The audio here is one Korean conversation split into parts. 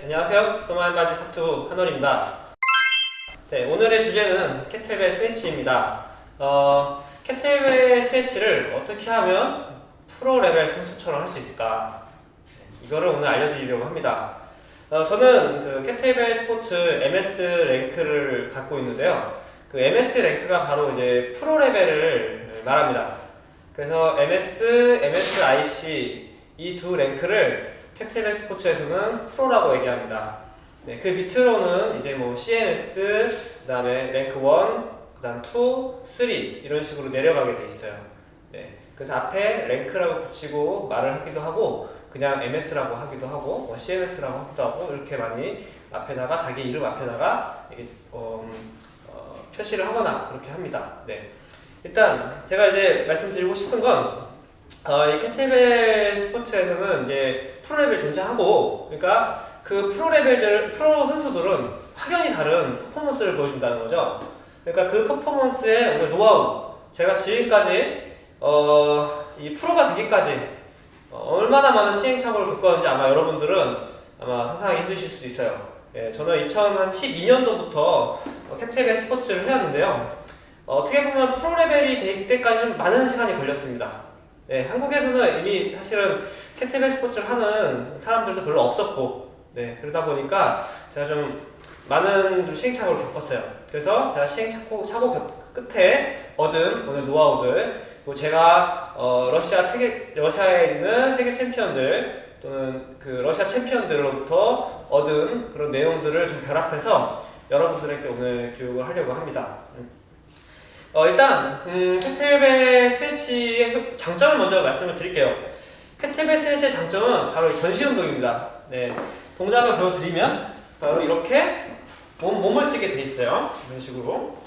안녕하세요. 소마인바지 사투 한월입니다. 네, 오늘의 주제는 캐틀벨 스네치입니다. 캐틀벨 스네치를 어떻게 하면 프로 레벨 선수처럼 할 수 있을까? 이거를 오늘 알려드리려고 합니다. 저는 그 캐틀벨 스포츠 MS 랭크를 갖고 있는데요. 그 MS 랭크가 바로 이제 프로 레벨을 말합니다. 그래서 MS, MSIC 이 두 랭크를 캐틀벨 스포츠에서는 프로라고 얘기합니다. 네, 그 밑으로는 이제 뭐 CMS, 그 다음에 랭크 1, 그 다음 2, 3 이런 식으로 내려가게 돼 있어요. 네, 그래서 앞에 랭크라고 붙이고 말을 하기도 하고 그냥 MS라고 하기도 하고 뭐 CMS라고 하기도 하고 이렇게 많이 앞에다가 자기 이름 앞에다가 이렇게, 표시를 하거나 그렇게 합니다. 네, 일단 제가 이제 말씀드리고 싶은 건 이 캐틀벨 스포츠에서는 이제 프로레벨 존재하고, 그러니까 그 프로 선수들은 확연히 다른 퍼포먼스를 보여준다는 거죠. 그러니까 그 퍼포먼스의 오늘 노하우, 제가 지금까지 이 프로가 되기까지 얼마나 많은 시행착오를 겪었는지 아마 여러분들은 아마 상상하기 힘드실 수도 있어요. 예, 저는 2012년도부터 캐틀벨 스포츠를 해왔는데요. 어떻게 보면 프로레벨이 될 때까지 좀 많은 시간이 걸렸습니다. 네, 한국에서는 이미 사실은 캐틀벨 스포츠를 하는 사람들도 별로 없었고, 네, 그러다 보니까 제가 좀 많은 좀 시행착오를 겪었어요. 그래서 제가 시행착오 끝에 얻은 오늘 노하우들, 뭐 제가 러시아에 있는 세계 챔피언들 또는 그 러시아 챔피언들로부터 얻은 그런 내용들을 좀 결합해서 여러분들에게 오늘 교육을 하려고 합니다. 일단 캐틀벨 스네치의 장점을 먼저 말씀을 드릴게요. 캐틀벨 스네치의 장점은 바로 전시 운동입니다. 네, 동작을 보여드리면 바로 이렇게 몸을 쓰게 돼 있어요. 이런 식으로.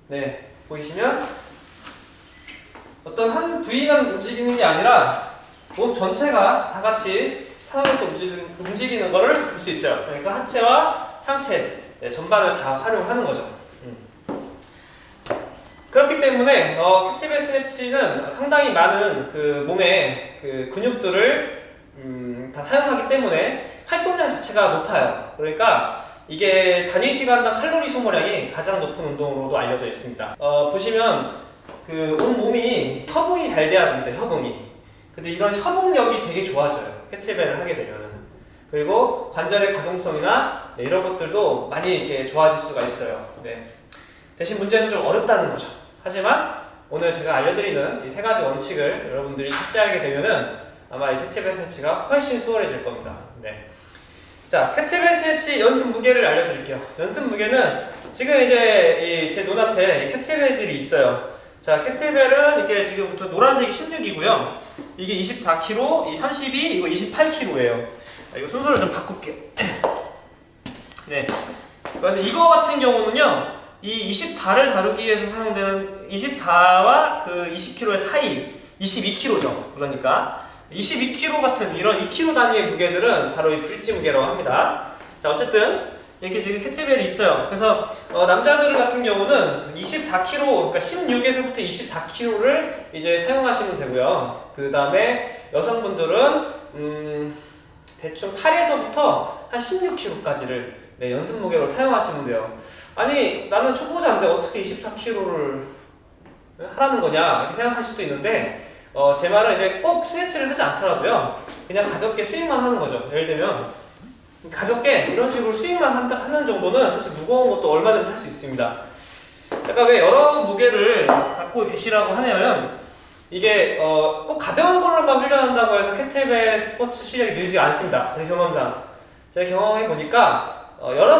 네, 보이시면 어떤 한 부위만 움직이는 게 아니라 몸 전체가 다 같이 상황에서 움직이는 거를 볼 수 있어요. 그러니까 하체와 상체, 네, 전반을 다 활용하는 거죠. 그렇기 때문에 캐틀벨 스네치는 상당히 많은 그 몸의 그 근육들을 다 사용하기 때문에 활동량 자체가 높아요. 그러니까 이게 단위 시간당 칼로리 소모량이 가장 높은 운동으로도 알려져 있습니다. 보시면 그 온 몸이 협응이 잘 돼야 됩니다. 협응이. 근데 이런 협응력이 되게 좋아져요. 캐틀벨을 하게 되면은. 그리고 관절의 가동성이나 이런 것들도 많이 이렇게 좋아질 수가 있어요. 네. 대신 문제는 좀 어렵다는 거죠. 하지만 오늘 제가 알려드리는 이 세 가지 원칙을 여러분들이 숙지하게 되면은 아마 이 캐틀벨 스네치가 훨씬 수월해질 겁니다. 네. 자, 캐틀벨 스네치 연습 무게를 알려드릴게요. 연습 무게는 지금 이제 제 눈앞에 캐틀벨들이 있어요. 자, 캐틀벨은 이게 지금부터 노란색이 16이고요. 이게 24kg, 이 32, 이거 28kg예요. 이거 순서를 좀 바꿀게요. 네. 그래서 이거 같은 경우는요. 이 24를 다루기 위해서 사용되는 24와 그 20kg의 사이 22kg죠. 그러니까 22kg 같은 이런 2kg 단위의 무게들은 바로 이 브릿지 무게라고 합니다. 자, 어쨌든 이렇게 지금 캐틀벨이 있어요. 그래서 남자들 같은 경우는 24kg, 그러니까 16에서부터 24kg를 이제 사용하시면 되고요. 그 다음에 여성분들은 대충 8에서부터 한 16kg까지를 네, 연습 무게로 사용하시면 돼요. 아니, 나는 초보자인데 어떻게 24kg를 하라는 거냐 이렇게 생각하실 수도 있는데 제 말은 이제 꼭 스트레치를 하지 않더라도요. 그냥 가볍게 스윙만 하는 거죠. 예를 들면 가볍게 이런 식으로 스윙만 하는 정도는 사실 무거운 것도 얼마든지 할 수 있습니다. 제가 왜 여러 무게를 갖고 계시라고 하냐면 이게 꼭 가벼운 걸로만 훈련한다고 해서 캐틀벨 스포츠 실력이 늘지 않습니다. 제 경험상. 제가 경험해 보니까 여러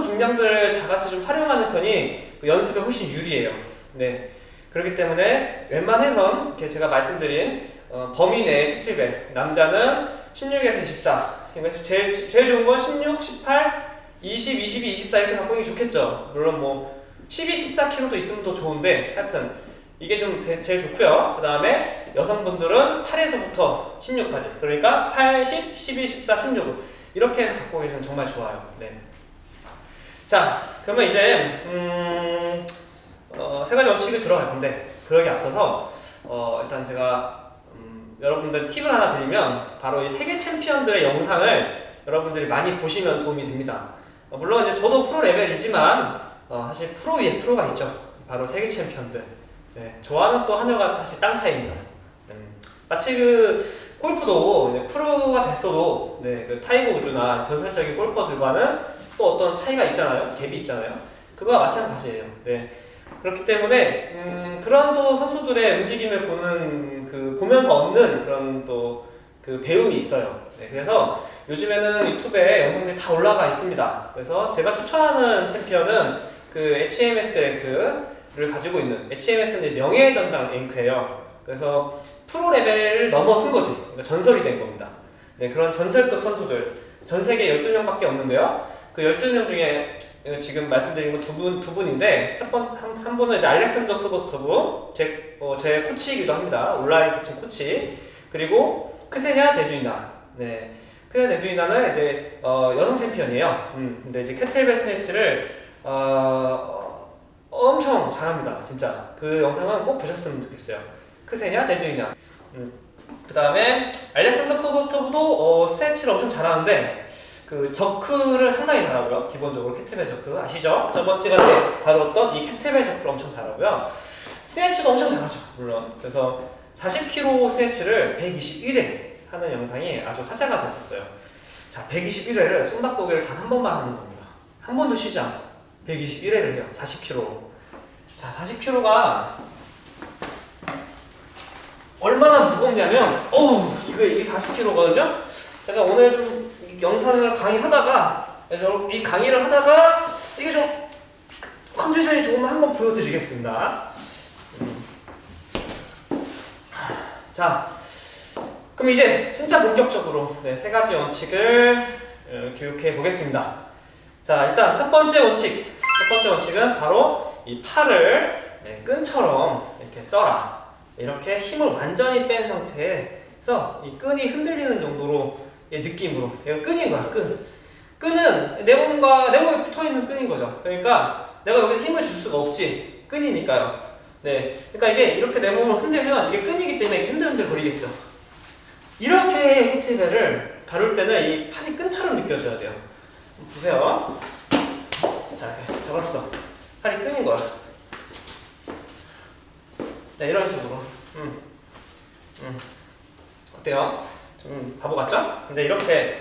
중량들을 다 같이 좀 활용하는 편이 연습에 훨씬 유리해요. 네. 그렇기 때문에 웬만해선 이렇게 제가 말씀드린 범위 내의 캐틀벨, 남자는 16에서 24. 그러니까 제일 좋은 건 16, 18, 20, 22, 24 이렇게 갖고 있는 게 좋겠죠. 물론 뭐 12, 14kg도 있으면 더 좋은데 하여튼 이게 좀 제일 좋고요. 그 다음에 여성분들은 8에서부터 16까지. 그러니까 8, 10, 12, 14, 16 이렇게 해서 갖고 계시면 정말 좋아요. 네. 자, 그러면 이제 세 가지 원칙을 들어갈 건데 그러기 앞서서 일단 제가 여러분들 팁을 하나 드리면 바로 이 세계 챔피언들의 영상을 여러분들이 많이 보시면 도움이 됩니다. 물론 이제 저도 프로 레벨이지만 사실 프로 위에 프로가 있죠. 바로 세계 챔피언들. 네, 저와는 또 하늘과 다시 땅 차이입니다. 마치 그 골프도 프로가 됐어도 그 타이거 우즈나 전설적인 골퍼들과는 또 어떤 차이가 있잖아요. 갭이 있잖아요. 그거와 마찬가지예요. 네. 그렇기 때문에 그런 또 선수들의 움직임을 보면서 얻는 그런 또 그 배움이 있어요. 네, 그래서 요즘에는 유튜브에 영상들이 다 올라가 있습니다. 그래서 제가 추천하는 챔피언은 그 HMS 랭크를 가지고 있는, HMS는 명예의 전당 랭크예요. 그래서 프로 레벨을 넘어선 거지. 그러니까 전설이 된 겁니다. 네, 그런 전설급 선수들 전 세계 12명밖에 없는데요. 그 12명 중에 지금 말씀드린 건 두 분인데, 한 분은 이제 알렉산더 크보스토브, 제 코치이기도 합니다. 온라인 코치. 그리고 크세냐 데주이나. 네. 크세냐 데주이나는 이제 여성 챔피언이에요. 근데 이제 캐틀벨 스네치를 엄청 잘합니다. 진짜. 그 영상은 꼭 보셨으면 좋겠어요. 크세냐 데주이나. 그 다음에 알렉산더 크보스토브도 스네치를 엄청 잘하는데 그 저크를 상당히 잘하고요. 기본적으로 캐틀벨 저크 아시죠? 저번 시간에 다뤘던 이 캐틀벨 저크를 엄청 잘하고요. 스네치도 엄청 잘하죠. 물론. 그래서 40kg 스네치를 121회 하는 영상이 아주 화제가 됐었어요. 자, 121회를 손바꾸기를 단 한 번만 하는 겁니다. 한 번도 쉬지 않고 121회를 해요. 40kg. 자, 40kg가 얼마나 무겁냐면, 이게 40kg거든요? 제가 오늘 좀 영상을 강의하다가, 그래서 이 강의를 하다가, 이게 좀, 컨디션이 조금 한번 보여드리겠습니다. 자, 그럼 이제 진짜 본격적으로 세 가지 원칙을 교육해 보겠습니다. 자, 일단 첫 번째 원칙은 바로 이 팔을 끈처럼 이렇게 써라. 이렇게 힘을 완전히 뺀 상태에서 이 끈이 흔들리는 정도로 느낌으로. 얘가 끈인 거야, 끈. 끈은 내 몸에 붙어 있는 끈인 거죠. 그러니까 내가 여기서 힘을 줄 수가 없지. 끈이니까요. 네. 그러니까 이게 이렇게 내 몸을 흔들면 이게 끈이기 때문에 이게 흔들흔들 거리겠죠. 이렇게 캐틀벨을 다룰 때는 이 팔이 끈처럼 느껴져야 돼요. 보세요. 자, 이렇게 잡았어. 팔이 끈인 거야. 네, 이런 식으로. 어때요? 좀 바보 같죠? 근데 이렇게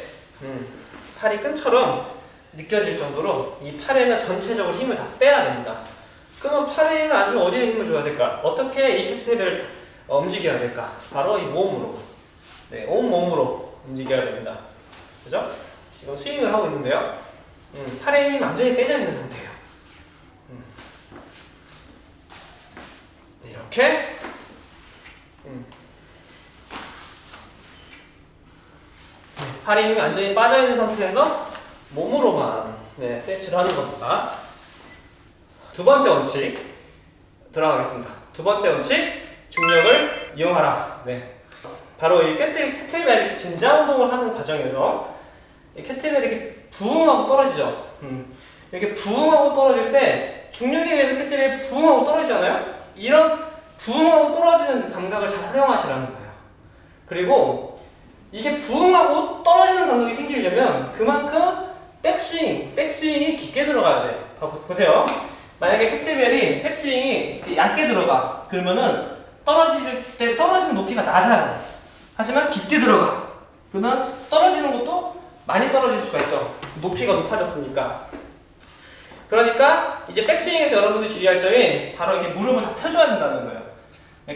팔이 끈처럼 느껴질 정도로 이 팔에는 전체적으로 힘을 다 빼야 됩니다. 그러면 팔에 힘을 안 주면 어디에 힘을 줘야 될까? 어떻게 이 캐틀벨을 움직여야 될까? 바로 이 몸으로. 네, 온몸으로 움직여야 됩니다. 그죠? 지금 스윙을 하고 있는데요. 팔에 힘이 완전히 빼져 있는 상태예요. 네, 이렇게. 팔에 힘이 완전히 빠져 있는 상태에서 몸으로만 스트레치를 하는 겁니다. 두 번째 원칙 들어가겠습니다. 두 번째 원칙, 중력을 이용하라. 네. 바로 이 캐틀벨 이렇게 진자 운동을 하는 과정에서 이 캐틀벨이 이렇게 부응하고 떨어지죠. 이렇게 부응하고 떨어질 때 중력에 의해서 캐틀벨이 부응하고 떨어지잖아요. 이런 부응하고 떨어지는 감각을 잘 활용하시라는 거예요. 그리고 이게 부응하고 떨어지는 감각이 생기려면 그만큼 백스윙이 깊게 들어가야 돼요. 보세요. 만약에 캐틀벨이 백스윙이 얇게 들어가. 그러면은 떨어지는 높이가 낮아요. 하지만 깊게 들어가. 그러면 떨어지는 것도 많이 떨어질 수가 있죠. 높이가 높아졌으니까. 그러니까 이제 백스윙에서 여러분들이 주의할 점이 바로 이렇게 무릎을 다 펴줘야 된다는 거예요.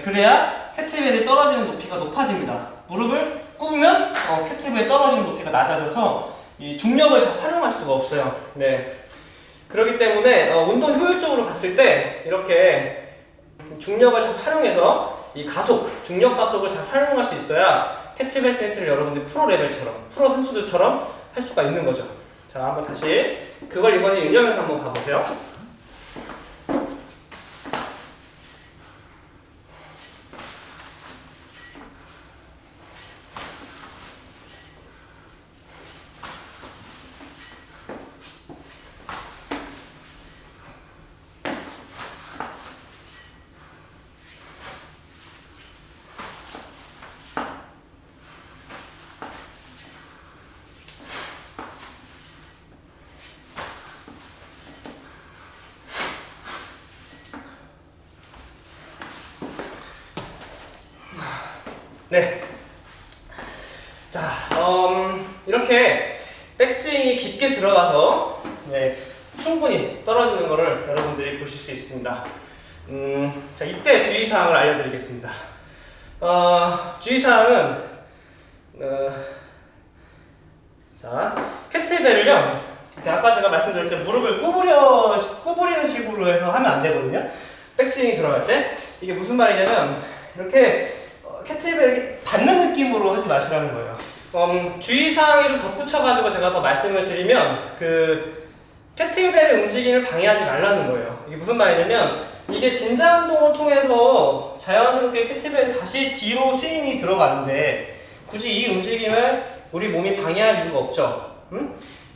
그래야 캐틀벨이 떨어지는 높이가 높아집니다. 무릎을 굽으면 캐틀벨이 떨어지는 높이가 낮아져서 이 중력을 잘 활용할 수가 없어요. 네. 그렇기 때문에 운동 효율적으로 봤을 때 이렇게 중력을 잘 활용해서 이 중력 가속을 잘 활용할 수 있어야 캐틀벨 스트레치를 여러분들이 프로 선수들처럼 할 수가 있는 거죠. 자, 한번 다시 그걸 이번에 응용해서 한번 봐보세요. 네. 자, 이렇게 백스윙이 깊게 들어가서 네, 충분히 떨어지는 것을 여러분들이 보실 수 있습니다. 자, 이때 주의사항을 알려드리겠습니다. 주의사항은 자, 캐틀벨을요, 아까 제가 말씀드렸죠, 무릎을 구부리는 식으로 해서 하면 안 되거든요. 백스윙이 들어갈 때 이게 무슨 말이냐면 이렇게 캐틀벨 이렇게 받는 느낌으로 하지 마시라는 거예요. 주의사항에 좀 덧붙여가지고 제가 더 말씀을 드리면 캐틀벨의 움직임을 방해하지 말라는 거예요. 이게 무슨 말이냐면 이게 진자 운동을 통해서 자연스럽게 캐틀벨이 다시 뒤로 스윙이 들어가는데 굳이 이 움직임을 우리 몸이 방해할 이유가 없죠.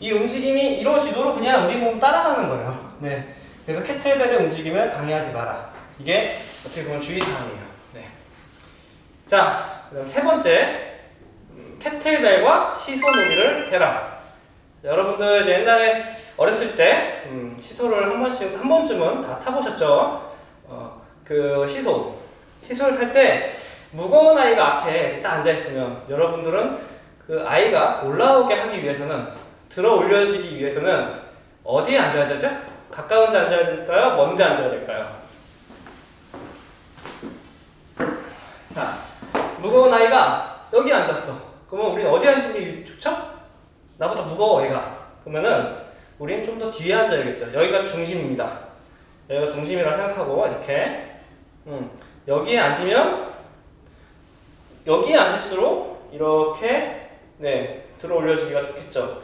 이 움직임이 이루어지도록 그냥 우리 몸 따라가는 거예요. 네. 그래서 캐틀벨의 움직임을 방해하지 마라. 이게 어떻게 보면 주의사항이에요. 네. 자, 그다음 세 번째, 캐틀벨과 시소놀이를 해라. 여러분들 이제 옛날에 어렸을 때 시소를 한 번쯤은 다 타보셨죠? 그 시소를 탈 때 무거운 아이가 앞에 딱 앉아 있으면 여러분들은 그 아이가 올라오게 하기 위해서는, 들어 올려지기 위해서는 어디에 앉아야 되죠? 가까운 데 앉아야 될까요? 먼 데 앉아야 될까요? 자, 무거운 아이가 여기 앉았어. 그러면 우리는 어디 앉는 게 좋죠? 나보다 무거워 얘가. 그러면은 우리는 좀 더 뒤에 앉아야겠죠. 여기가 중심입니다. 여기가 중심이라 생각하고 이렇게 여기에 앉으면 여기에 앉을수록 이렇게 네, 들어 올려주기가 좋겠죠.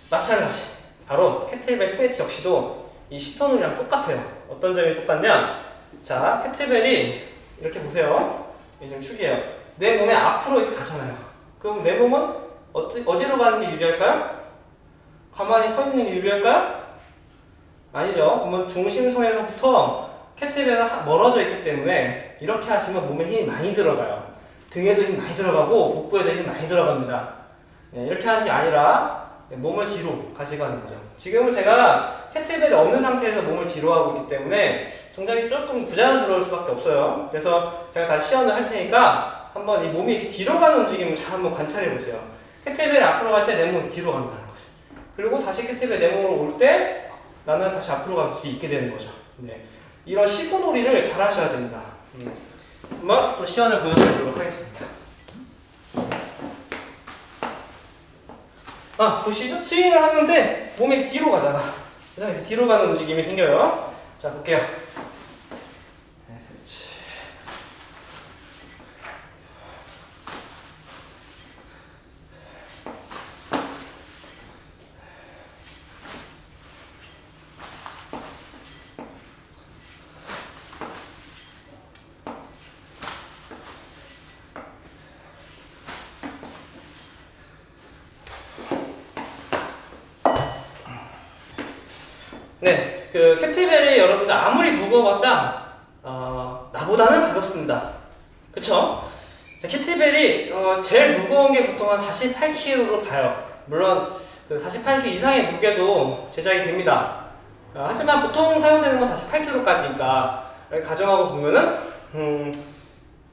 마찬가지. 바로 캐틀벨 스네치 역시도 이 시선이랑 똑같아요. 어떤 점이 똑같냐? 자, 캐틀벨이 이렇게 보세요. 이게 좀 축이에요. 내 몸에 앞으로 이렇게 가잖아요. 그럼 내 몸은 어디로 가는 게 유리할까요? 가만히 서 있는 게 유리할까요? 아니죠. 그러면 중심선에서부터 캐틀벨은 멀어져 있기 때문에 이렇게 하시면 몸에 힘이 많이 들어가요. 등에도 힘이 많이 들어가고 복부에도 힘이 많이 들어갑니다. 네, 이렇게 하는 게 아니라 몸을 뒤로 가져가는 거죠. 지금은 제가 캐틀벨이 없는 상태에서 몸을 뒤로 하고 있기 때문에 동작이 조금 부자연스러울 수밖에 없어요. 그래서 제가 다시 시연을 할 테니까 한번 이 몸이 이렇게 뒤로 가는 움직임을 잘 한번 관찰해 보세요. 캐틀벨이 앞으로 갈 때 내 몸이 뒤로 간다는 거죠. 그리고 다시 캐틀벨 내 몸으로 올 때 나는 다시 앞으로 갈 수 있게 되는 거죠. 네. 이런 시소놀이를 잘 하셔야 됩니다. 한번 또 시연을 보여드리도록 하겠습니다. 보시죠? 스윙을 하는데 몸이 뒤로 가잖아. 그래서 이렇게 뒤로 가는 움직임이 생겨요. 자, 볼게요. 네, 그 캐틀벨이 여러분들 아무리 무거워봤자 나보다는 가볍습니다. 그쵸? 자, 캐틀벨이 제일 무거운 게 보통 한 48kg로 봐요. 물론 그 48kg 이상의 무게도 제작이 됩니다. 하지만 보통 사용되는 건 48kg까지니까 가정하고 보면은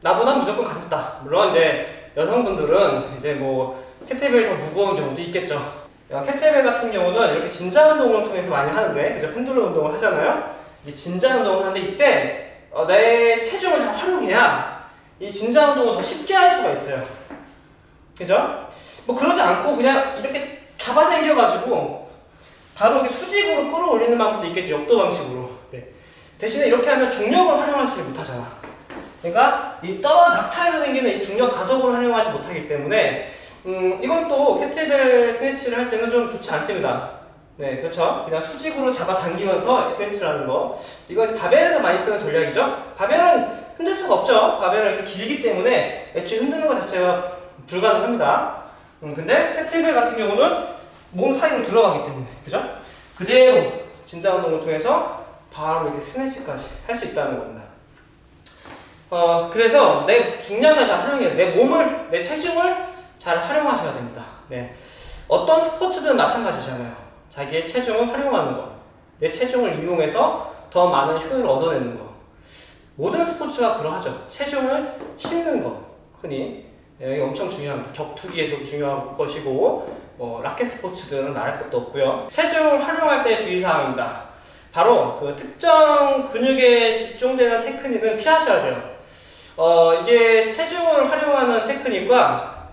나보다 무조건 가볍다. 물론 이제 여성분들은 이제 뭐 캐틀벨이 더 무거운 경우도 있겠죠. 캐틀벨 같은 경우는 이렇게 진자 운동을 통해서 많이 하는데, 그죠? 펜듈럼 운동을 하잖아요. 이 진자 운동을 하는데 이때 내 체중을 잘 활용해야 이 진자 운동을 더 쉽게 할 수가 있어요. 그죠? 뭐 그러지 않고 그냥 이렇게 잡아당겨가지고 바로 이렇게 수직으로 끌어올리는 방법도 있겠죠. 역도 방식으로. 네. 대신에 이렇게 하면 중력을 활용하지 못하잖아. 그러니까 이 낙차에서 생기는 이 중력 가속을 활용하지 못하기 때문에 이건 또 캐틀벨 스네치를 할 때는 좀 좋지 않습니다. 네, 그렇죠. 그냥 수직으로 잡아당기면서 스네치를 하는 거. 이건 바벨에도 많이 쓰는 전략이죠. 바벨은 흔들 수가 없죠. 바벨은 이렇게 길기 때문에 애초에 흔드는 것 자체가 불가능합니다. 근데 캐틀벨 같은 경우는 몸 사이로 들어가기 때문에, 그죠? 그대로 진자 운동을 통해서 바로 이렇게 스네치까지 할 수 있다는 겁니다. 그래서 내 중량을 잘 활용해요. 내 몸을, 내 체중을 잘 활용하셔야 됩니다. 네. 어떤 스포츠든 마찬가지잖아요. 자기의 체중을 활용하는 것, 내 체중을 이용해서 더 많은 효율을 얻어내는 것. 모든 스포츠가 그러하죠. 체중을 싣는 것, 흔히 이게 엄청 중요합니다. 격투기에서도 중요한 것이고 라켓 스포츠들은 말할 것도 없고요. 체중을 활용할 때 주의사항입니다. 바로 그 특정 근육에 집중되는 테크닉은 피하셔야 돼요. 이게 체중을 활용하는 테크닉과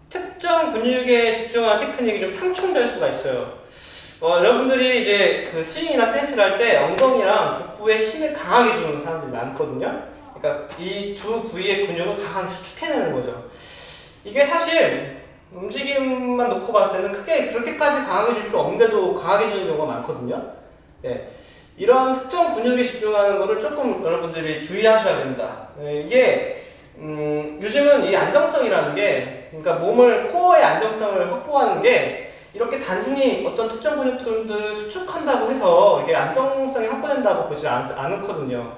특정 근육에 집중하는 테크닉이 좀 상충될 수가 있어요. 여러분들이 이제 그 스윙이나 스트레치를 할 때 엉덩이랑 복부에 힘을 강하게 주는 사람들이 많거든요. 그러니까 이 두 부위의 근육을 강하게 수축해내는 거죠. 이게 사실 움직임만 놓고 봤을 때는 크게 그렇게까지 강하게 줄 필요 없는데도 강하게 주는 경우가 많거든요. 네. 이런 특정 근육에 집중하는 거를 조금 여러분들이 주의하셔야 됩니다. 이게 요즘은 이 안정성이라는 게, 그러니까 몸을 코어의 안정성을 확보하는 게 이렇게 단순히 어떤 특정 근육들을 수축한다고 해서 이게 안정성이 확보된다고 보지 않거든요.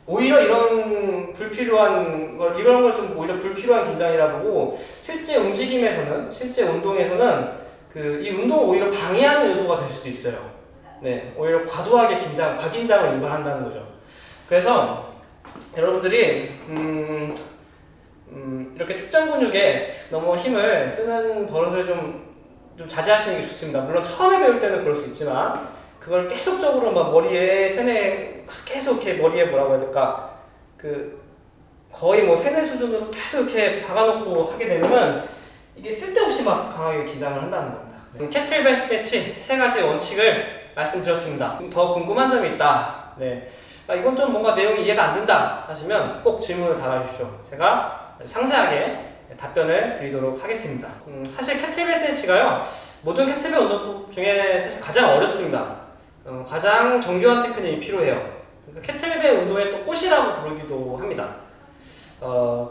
오히려 이런 불필요한 걸, 이런 걸 좀 오히려 불필요한 긴장이라 보고, 실제 움직임에서는, 실제 운동에서는 이 운동을 오히려 방해하는 요소가 될 수도 있어요. 네, 오히려 과도하게 과긴장을 유발한다는 거죠. 그래서 여러분들이 이렇게 특정 근육에 너무 힘을 쓰는 버릇을 좀 자제하시는 게 좋습니다. 물론 처음에 배울 때는 그럴 수 있지만 그걸 계속적으로 막 머리에 계속 이렇게 머리에 뭐라고 해야 될까, 거의 뭐 세뇌 수준으로 계속 이렇게 박아놓고 하게 되면 이게 쓸데없이 막 강하게 긴장을 한다는 겁니다. 캐틀벨 스트레치 3가지 원칙을 말씀드렸습니다. 더 궁금한 점이 있다, 이건 좀 뭔가 내용이 이해가 안 된다 하시면 꼭 질문을 달아주십시오. 제가 상세하게 답변을 드리도록 하겠습니다. 사실 캐틀벨 스트레치가요, 모든 캐틀벨 운동법 중에 사실 가장 어렵습니다. 가장 정교한 테크닉이 필요해요. 그러니까 캐틀벨 운동의 또 꽃이라고 부르기도 합니다.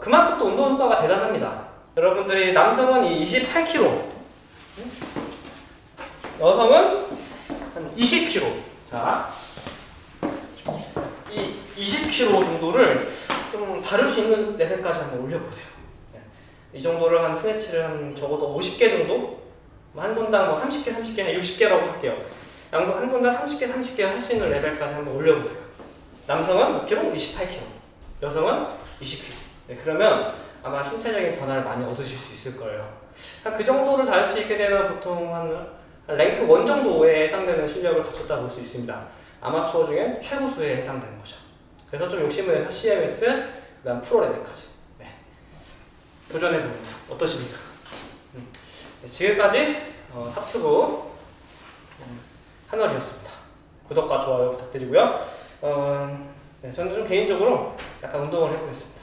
그만큼 또 운동 효과가 대단합니다. 여러분들이 남성은 28kg, 여성은 한 20kg. 자, 이 20kg 정도를 좀 다룰 수 있는 레벨까지 한번 올려보세요. 이 정도를 한 스네치를 한 적어도 50개 정도? 한 손당 30개, 30개, 60개라고 할게요. 한 손당 30개 할 수 있는 레벨까지 한번 올려보세요. 남성은 몇 킬로? 28kg. 여성은 20kg. 그러면 아마 신체적인 변화를 많이 얻으실 수 있을 거예요. 그 정도를 다룰 수 있게 되면 보통 한 랭크 1 정도에 해당되는 실력을 갖췄다 볼 수 있습니다. 아마추어 중엔 최고수에 해당되는 거죠. 그래서 좀 욕심을 내서 CMS, 그 다음 프로 레벨까지 도전해봅니다. 어떠십니까? 지금까지 삽튜브 한월이었습니다. 구독과 좋아요 부탁드리고요. 저는 좀 개인적으로 약간 운동을 해보겠습니다.